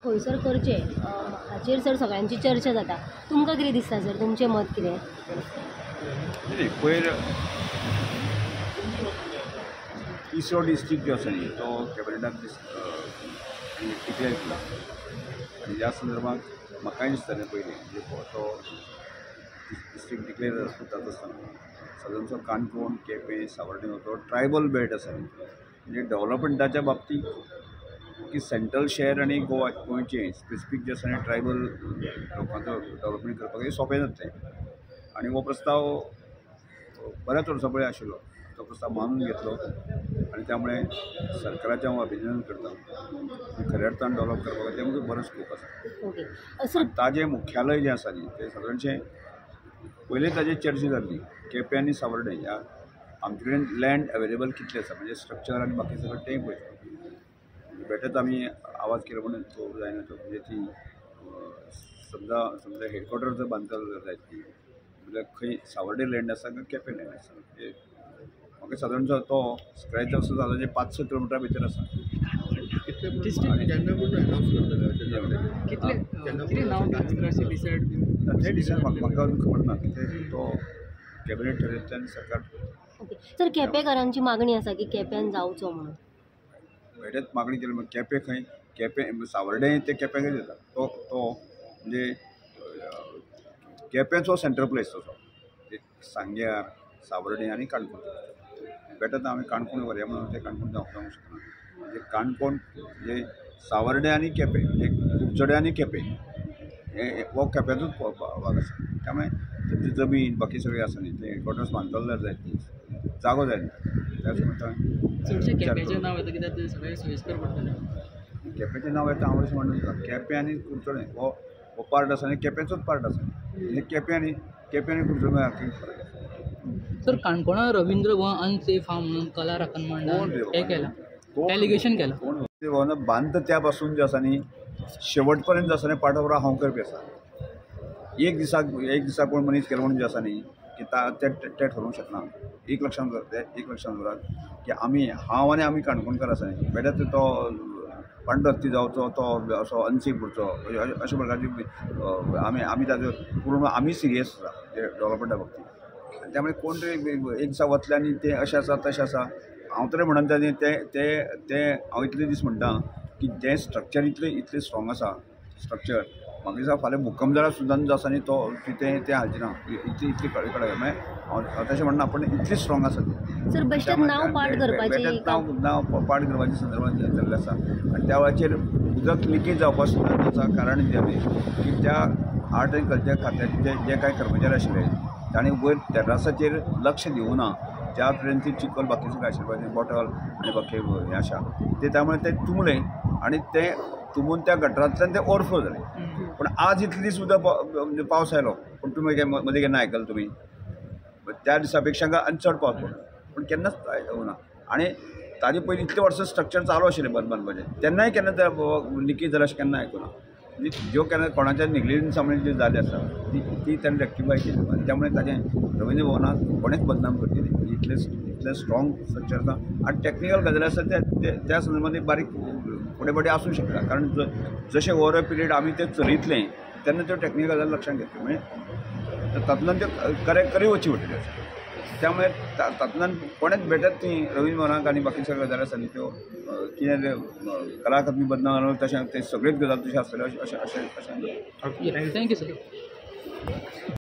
खंयसर करचे हाचेर सर सगळ्यांची चर्चा जाता. तुमकां कितें दिसता सर, तुमचें मत कितें? पयर तिसरो डिस्ट्रिक्ट जो आसा न्ही तो कॅबिनेटाक डिक्लेअर केला आनी ह्या संदर्भात म्हाकाय दिसतालें पयलीं म्हणजे तो डिस्ट्रिक्ट डिक्लेअर जाता आसतना सादारणसो काणकोण, केपें, सांवड्डें तो ट्रायबल बेल्ट आसा म्हणजे डेव्हलपमेंटाच्या बाबतींत की सेंट्रल शहर आनी गोंयचें स्पेसिफीक जे आसा ट्रायबल लोकांचो डेव्हलपमेंट करपाक सोंपें जातलें आनी हो प्रस्ताव बऱ्याच वर्सां पयलीं आशिल्लो. तो प्रस्ताव मानून घेतलो आनी त्यामुळे सरकाराचें हांव अभिनंदन करता. खऱ्या अर्थान डेव्हलप करपाक तेमूय बरो स्कोप आसा. ताजें मुख्यालय जें आसा न्ही तें सादारणशें पयलीं ताजेर चर्चा जाल्ली केपें आनी सांवड्डें ह्या आमचे कडेन लँड अवेलेबल कितलें आसा म्हणजे स्ट्रक्चर आनी बाकी सगळें तें पळयता. बेठेच आमी आवाज केलो म्हणून तो जायना तो म्हणजे ती समजा हेडक्वॉर्टर जर बांदता जाय ती जाल्यार खंय सांवड्डें लँड आसा काय केपें लँड आसा म्हणजे म्हाका सादारणसो तो स्क्रॅच असो जालो जे 5-6 किलोमिटरा भितर आसा. तें डिसायड म्हाका अजून खबर ना कितें तो कॅबिनेट ठरयतलें सरकार. सर केपेंकारांची मागणी आसा की केप्यान जावचो म्हणून. बेठेच मागणी केली केपें खंय केपें सांवड्डें ते केप्याकच येता तो म्हणजे केपेंचो सेंट्रल प्लेस तसो सांग्यार, सांवड्डें आनी काणकोण. बेठेच हांवें काणकोण व्हरया म्हणून तें काणकोण जावंक शकना म्हणजे काणकोण म्हणजे सांवड्डें आनी केपें म्हणजे कुडचडें आनी केपें हो केप्याचोच भाग आसा. त्यामुळे तेंची जमीन बाकी सगळें आसा न्ही ते हेडक्वॉर्टर्स बांदतले जाय ती जागो जाय त्याच म्हणटा केपेंचें नांव येता कित्याक तें सगळें सोयीस्कर पडटलें. केपेंचें नांव येता हांव अशें म्हणटा केपें आनी कुडचडें हो पार्ट आसा आनी केपेंचोच पार्ट आसा म्हणजे केपें आनी कुडचडें फरक आसा. सर काणकोणा रवींद्र भवन अनसेफ हा म्हणून कला राखण मंडळान हें केलां एलिगेशन केलां. भवन बांद त्या पासून जे आसा न्ही शेवट पर्यंत जो आसा न्ही पाठोवरा हांव करपी आसा. एक दिसाक कोण मनीस केलो म्हणून जे आसा न्ही की ते ठरोवंक शकना. एक लक्षांत दवरात की हांव आनी आमी काणकोणकार आसा न्ही बेठेच तो पांडुरत्ती जावचो तो असो अनसेफ उरचो अशे प्रकारची आमी ताजो पूर्ण आमी सिरियस आसा डेव्हलपमेंटा बाबतींत. त्यामुळे कोण तरी एक दिसा वतले आनी तें अशें आसा तशें आसा हांव तरी म्हणटा ते हांव इतले दीस म्हणटा की जें स्ट्रक्चर इतलें स्ट्रॉंग आसा स्ट्रक्चर म्हाका दिसता फाल्यां भुकंप जाल्यार सुद्दां जो आसा न्ही तो तें हालचें ना इतली कडेन हांव तशें म्हणना पूण इतली स्ट्रॉंग आसा ती. सर बेश्टेच नांव पाड करपाची संदर्भात जाल्लें आसा आनी त्या वेळाचेर उदक लिकेज जावपाक सुद्दां आसा कारण की त्या आर्ट एंड कल्चर खात्याचे जे कांय कर्मचारी आशिल्ले तांणी वयर टॅर्रासाचेर लक्ष दिवं ना. ज्या तरेन ती चिकल बाकी सगळें आशिल्लें बॉटल आनी बाकी हें आसा ते त्यामुळे ते तुंबलें आनी तें तुंबून त्या गटरांतल्यान तें ओवरफ्लो जालें. पूण आज इतले दीस सुद्दां म्हणजे पावस आयलो पूण तुमी मदीं केन्ना आयकलां तुमी त्या दिसा पेक्षा आनी चड पावस पडलो पूण केन्नाच ना. आनी ताजे पयलीं इतले वर्सां स्ट्रक्चर चालू आशिल्लें बांदपाचें तेन्नाय केन्ना त्या लिकेज जालें अशें केन्ना आयकुना. ज्यो केन्ना कोणाच्या निग्लिजन्सामुळे जी जाली आसा ती ताणें रेक्टिफाय केली आनी त्यामुळे ताजें रवींद्र भवनाक कोणेच बदनाम करची न्ही. इतलें स्ट्रॉंग स्ट्रक्चर आसा आनी टॅक्निकल गजाली आसा त्या संदर्भात बारीक फुडें आसूंक शकता कारण जशें ओवर अ पिरियड आमी तें चलयतलें तेन्ना त्यो टॅक्निकल गजाली लक्षांत घेतल्यो म्हणजे तातूंतल्यान त्यो करेक्ट करी वची पडटल्यो. त्यामुळे तातूंतल्यान कोणेच भेटत ती रवींद्र भवनाक आनी बाकी सगळ्यो गजाली आसा न्ही त्यो कितें कला अकादमी बदनाम जालो तशें ते सगळ्योच गजाली तश्यो आसतल्यो अशें थँक्यू सर.